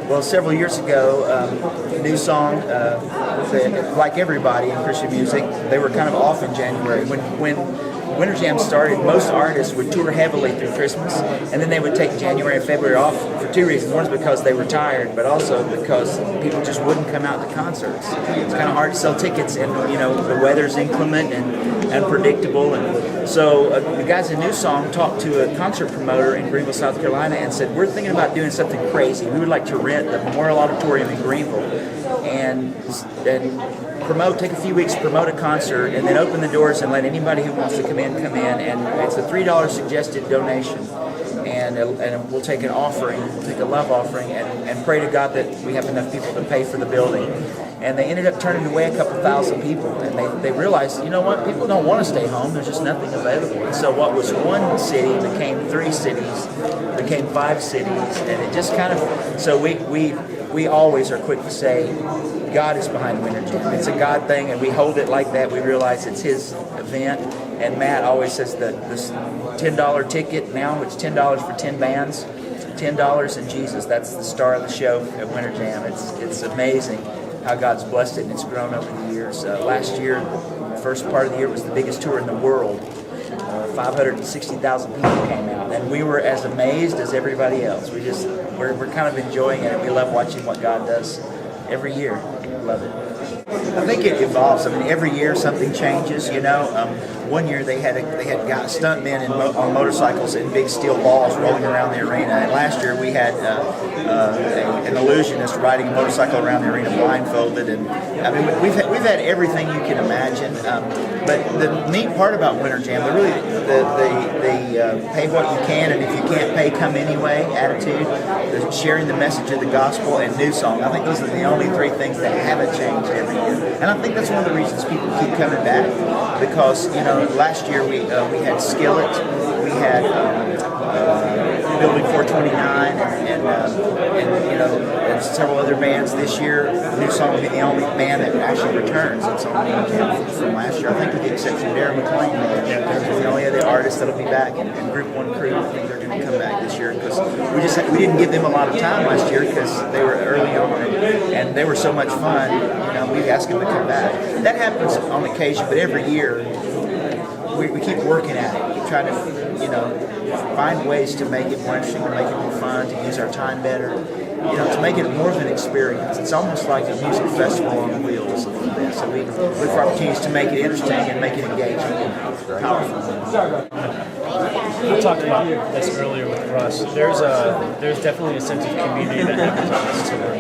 Well, several years ago, NewSong, like everybody in Christian music, they were kind of off in January. When Winter Jam started, most artists would tour heavily through Christmas, and then they would take January and February off for two reasons. One is because they were tired, but also because people just wouldn't come out to concerts. It's kind of hard to sell tickets, and the weather's inclement and unpredictable. And so the guys in NewSong talked to a concert promoter in Greenville, South Carolina, and said, "We're thinking about doing something crazy. We would like to rent the Memorial Auditorium in Greenville and take a few weeks, promote a concert, and then open the doors and let anybody who wants to come in, and it's a $3 suggested donation, and we'll take an offering, we'll take a love offering, and pray to God that we have enough people to pay for the building." And they ended up turning away a couple thousand people, and they realized, you know what, people don't want to stay home, there's just nothing available. And so what was one city became 3 cities, became 5 cities, and it just kind of, so we always are quick to say, God is behind Winter Jam. It's a God thing, and we hold it like that. We realize it's His event. And Matt always says that this $10 ticket now, it's $10 for 10 bands, $10 and Jesus. That's the star of the show at Winter Jam. It's amazing how God's blessed it, and it's grown over the years. Last year, the first part of the year was the biggest tour in the world. 560,000 people came out, and we were as amazed as everybody else. We're kind of enjoying it, and we love watching what God does every year. Love it. I think it evolves. I mean, every year something changes. One year they had got stuntmen on motorcycles in big steel balls rolling around the arena, and last year we had an illusionist riding a motorcycle around the arena blindfolded. And I mean, we've had everything you can imagine. But the neat part about Winter Jam, the pay what you can, and if you can't pay, come anyway attitude, the sharing the message of the gospel, and NewSong. I think those are the only 3 things that haven't changed every year. And I think that's one of the reasons people keep coming back, because last year we had Skillet, we had Building 429, and several other bands. This year, NewSong will be the only band that actually returns. It's only from last year. I think with the exception of Darren McLean, they're the only other artists that'll be back. And Group 1 Crew, I think they're going to come back this year, because we didn't give them a lot of time last year because they were early on, and they were so much fun. We asked them to come back. That happens on occasion, but every year we keep working at it. We try to, find ways to make it more interesting, to make it more fun, to use our time better, to make it more of an experience. It's almost like a music festival on wheels a little bit. So we look for opportunities to make it interesting and make it engaging and powerful. We talked about this earlier with Russ. There's definitely a sense of community that happens on this tour.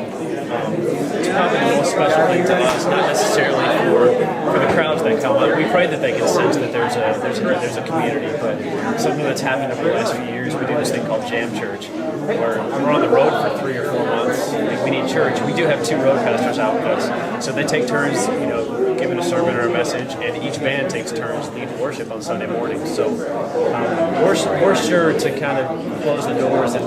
It's probably the most special thing to us, not necessarily for the crowds that come up. We pray that they can sense that there's a community, but something that's happened over the last few years, we do this thing called Jam Church, where we're on the road for 3 or 4 months, and we need church. We do have 2 road pastors out with us, so they take turns, giving a sermon or a message, and each band takes turns leading worship on Sunday mornings. So we're sure to kind of close the doors, and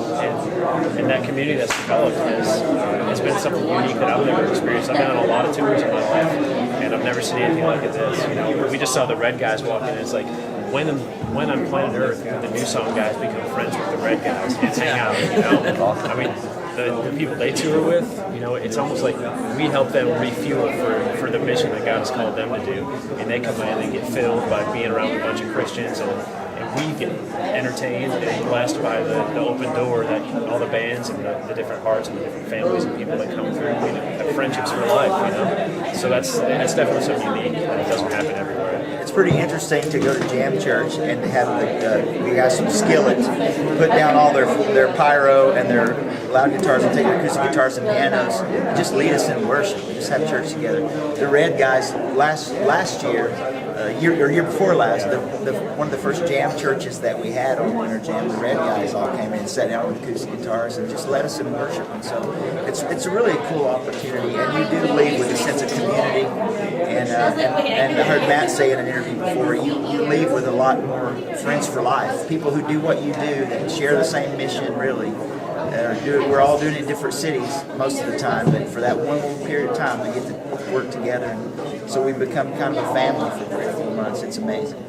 that community that's developed has been something unique that I've never experienced. I've been on a lot of tours in my life, and I've never seen anything like this. We just saw the Red guys walk in, and it's like, when on planet Earth would the NewSong guys become friends with the Red guys and hang out? I mean, the people they tour with, it's almost like we help them refuel for the mission that God has called them to do, and they come in and get filled by being around a bunch of Christians, and we get entertained and blessed by the open door that all the bands and the different hearts and the different families and people that come through, have friendships for life. So that's definitely something unique, and it doesn't happen everywhere. It's pretty interesting to go to Jam Church and to have the guys from Skillet put down all their pyro and their loud guitars and take their acoustic guitars and pianos and just lead us in worship. We just have church together. The Red guys last year, year before last, one of the first jam churches that we had on Winter Jam, the Red guys all came in and sat down with acoustic guitars and just led us in worship. And so it's a really cool opportunity, and you do leave with a sense of community. And I heard Matt say in an interview before, you leave with a lot more friends for life, people who do what you do, that share the same mission, really. We're all doing it in different cities most of the time, but for that one little period of time, we get to work together, and so we become kind of a family for 3 or 4 months. It's amazing.